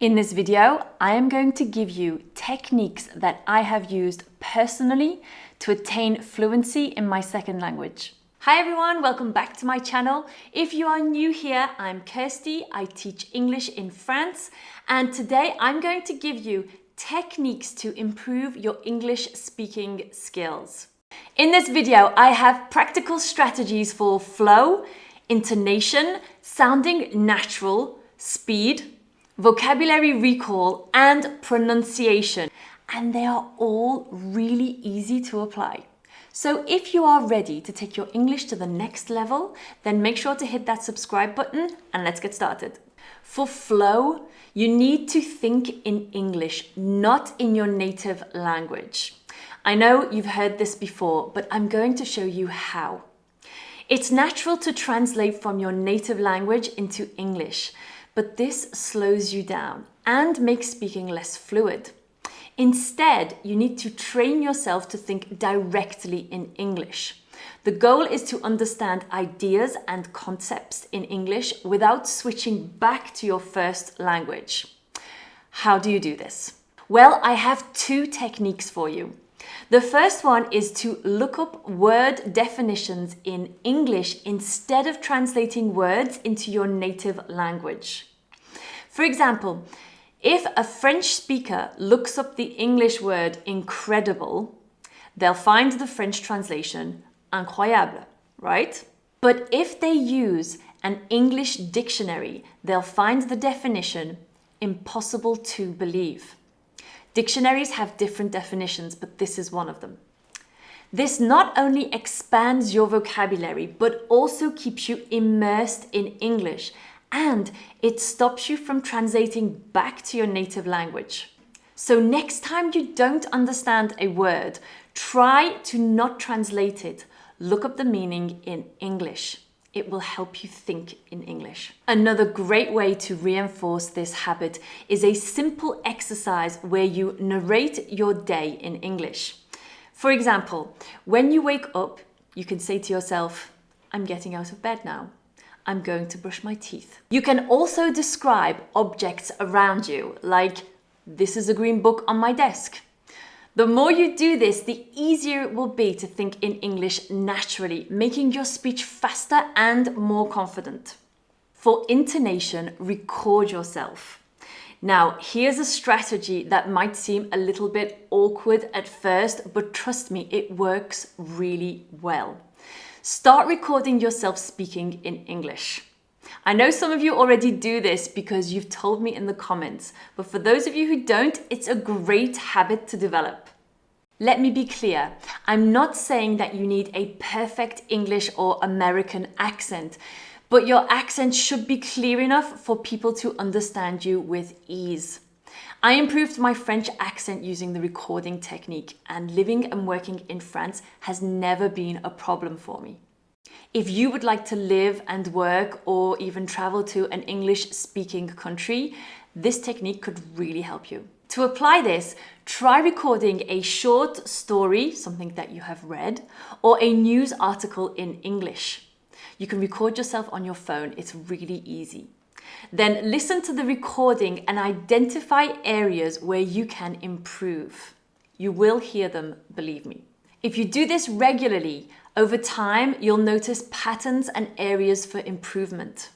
In this video, I am going to give you techniques that I have used personally to attain fluency in my second language. Hi everyone, welcome back to my channel. If you are new here, I'm Kirsty. I teach English in France, and today I'm going to give you techniques to improve your English speaking skills. In this video, I have practical strategies for flow, intonation, sounding natural, speed, vocabulary recall, and pronunciation. And they are all really easy to apply. So if you are ready to take your English to the next level, then make sure to hit that subscribe button and let's get started. For flow, you need to think in English, not in your native language. I know you've heard this before, but I'm going to show you how. It's natural to translate from your native language into English, but this slows you down and makes speaking less fluid. Instead, you need to train yourself to think directly in English. The goal is to understand ideas and concepts in English without switching back to your first language. How do you do this? Well, I have two techniques for you. The first one is to look up word definitions in English instead of translating words into your native language. For example, if a French speaker looks up the English word incredible, they'll find the French translation incroyable, right? But if they use an English dictionary, they'll find the definition impossible to believe. Dictionaries have different definitions, but this is one of them. This not only expands your vocabulary, but also keeps you immersed in English, and it stops you from translating back to your native language. So next time you don't understand a word, try to not translate it. Look up the meaning in English. It will help you think in English. Another great way to reinforce this habit is a simple exercise where you narrate your day in English. For example, when you wake up, you can say to yourself, "I'm getting out of bed now. I'm going to brush my teeth." You can also describe objects around you, like, "This is a green book on my desk." The more you do this, the easier it will be to think in English naturally, making your speech faster and more confident. For intonation, record yourself. Now, here's a strategy that might seem a little bit awkward at first, but trust me, it works really well. Start recording yourself speaking in English. I know some of you already do this because you've told me in the comments, but for those of you who don't, it's a great habit to develop. Let me be clear, I'm not saying that you need a perfect English or American accent, but your accent should be clear enough for people to understand you with ease. I improved my French accent using the recording technique, and living and working in France has never been a problem for me. If you would like to live and work or even travel to an English-speaking country, this technique could really help you. To apply this, try recording a short story, something that you have read, or a news article in English. You can record yourself on your phone, it's really easy. Then listen to the recording and identify areas where you can improve. You will hear them, believe me. If you do this regularly, over time, you'll notice patterns and areas for improvement.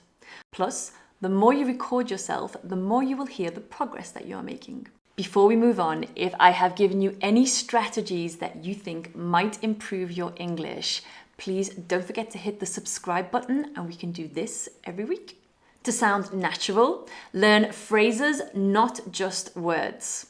Plus, the more you record yourself, the more you will hear the progress that you are making. Before we move on, if I have given you any strategies that you think might improve your English, please don't forget to hit the subscribe button and we can do this every week. To sound natural, learn phrases, not just words.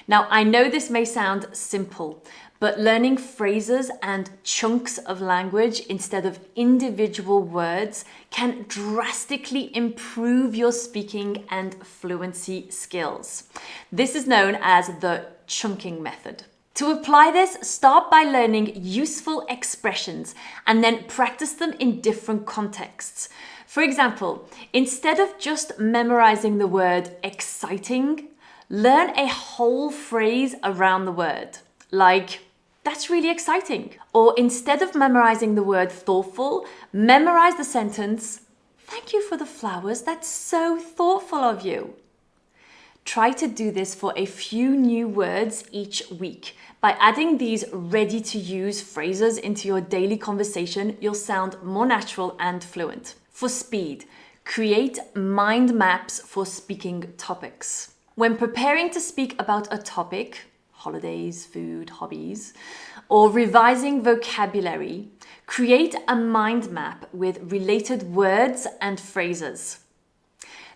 Now, I know this may sound simple, but learning phrases and chunks of language instead of individual words can drastically improve your speaking and fluency skills. This is known as the chunking method. To apply this, start by learning useful expressions and then practice them in different contexts. For example, instead of just memorizing the word exciting, learn a whole phrase around the word, like, "That's really exciting." Or instead of memorizing the word thoughtful, memorize the sentence, "Thank you for the flowers, that's so thoughtful of you." try to do this for a few new words each week. By adding these ready-to-use phrases into your daily conversation, you'll sound more natural and fluent. For speed, create mind maps for speaking topics. When preparing to speak about a topic, holidays, food, hobbies, or revising vocabulary, create a mind map with related words and phrases.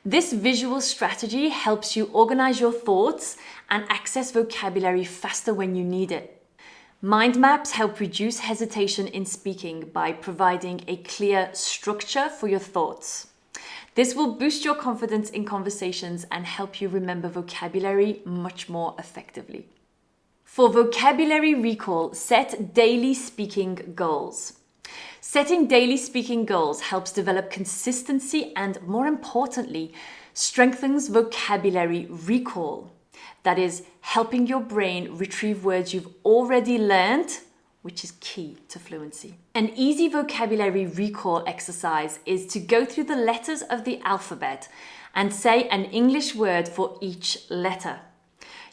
This visual strategy helps you organize your thoughts and access vocabulary faster when you need it. Mind maps help reduce hesitation in speaking by providing a clear structure for your thoughts. This will boost your confidence in conversations and help you remember vocabulary much more effectively. For vocabulary recall, set daily speaking goals. Setting daily speaking goals helps develop consistency and, more importantly, strengthens vocabulary recall. That is, helping your brain retrieve words you've already learned, which is key to fluency. An easy vocabulary recall exercise is to go through the letters of the alphabet and say an English word for each letter.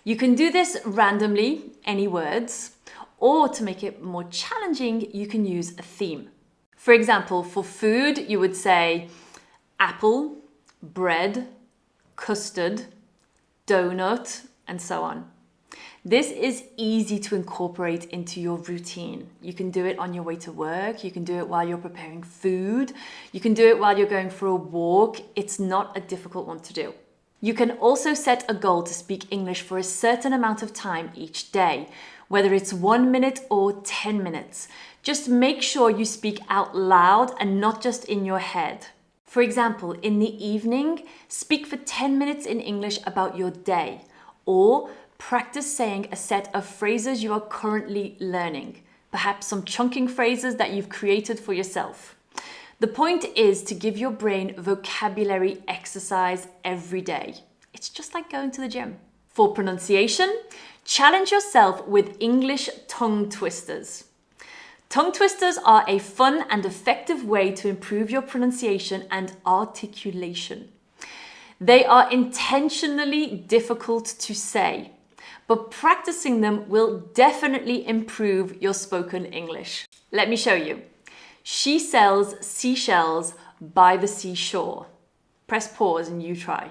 You can do this randomly, any words, or to make it more challenging, you can use a theme. For example, for food, you would say apple, bread, custard, donut, and so on. This is easy to incorporate into your routine. You can do it on your way to work. You can do it while you're preparing food. You can do it while you're going for a walk. It's not a difficult one to do. You can also set a goal to speak English for a certain amount of time each day, whether it's 1 minute or 10 minutes. Just make sure you speak out loud and not just in your head. For example, in the evening, speak for 10 minutes in English about your day, or practice saying a set of phrases you are currently learning, perhaps some chunking phrases that you've created for yourself. The point is to give your brain vocabulary exercise every day. It's just like going to the gym. For pronunciation, challenge yourself with English tongue twisters. Tongue twisters are a fun and effective way to improve your pronunciation and articulation. They are intentionally difficult to say, but practicing them will definitely improve your spoken English. Let me show you. She sells seashells by the seashore. Press pause and you try.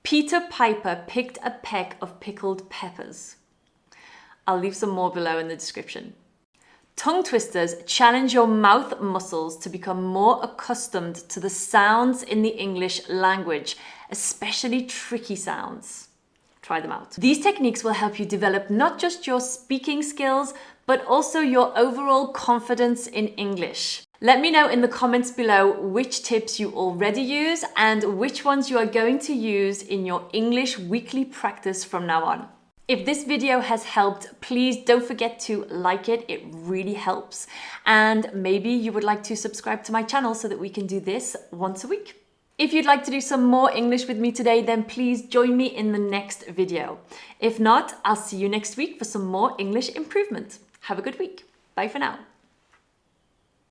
Peter Piper picked a peck of pickled peppers. I'll leave some more below in the description. Tongue twisters challenge your mouth muscles to become more accustomed to the sounds in the English language, especially tricky sounds. Try them out. These techniques will help you develop not just your speaking skills, but also your overall confidence in English. Let me know in the comments below which tips you already use and which ones you are going to use in your English weekly practice from now on. If this video has helped, please don't forget to like it. It really helps. And maybe you would like to subscribe to my channel so that we can do this once a week. If you'd like to do some more English with me today, then please join me in the next video. If not, I'll see you next week for some more English improvement. Have a good week. Bye for now.